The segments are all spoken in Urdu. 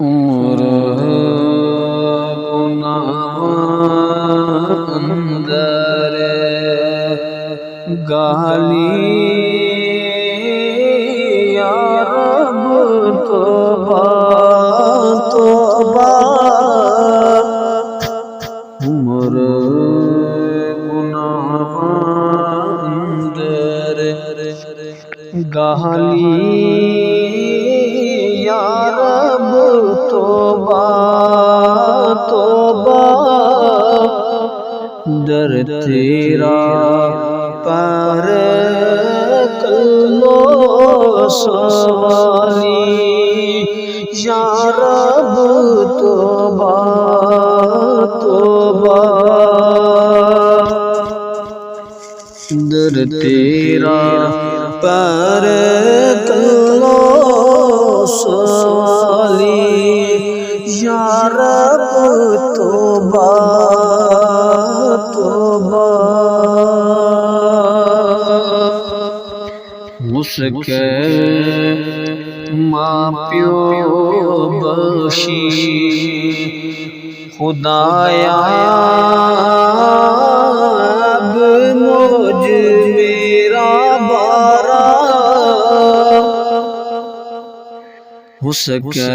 عمر گناہ اندر گالی یا رب توبہ توبہ عمر گناہ اندر گالی یا رب توبہ توبہ در تیرا پر کلو سوالی یا رب توبہ توبہ در تیرا پر کلو سوالی یا رب توبہ توبہ اس کے ماں پیو بخشی خدایا اب مجھ میرا بارا اس کے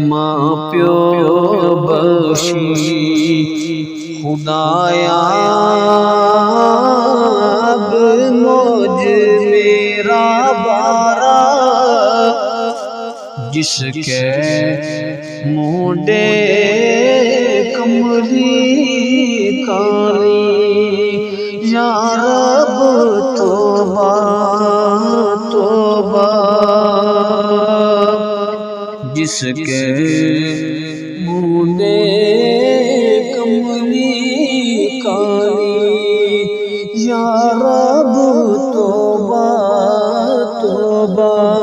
ماں پیو بخشی خدایا اب مجھ میرا بارا جس کے مونڈے کملی کالی یا رب توبہ توبہ جس کے مونڈے کملی کالی یا رب توبہ توبہ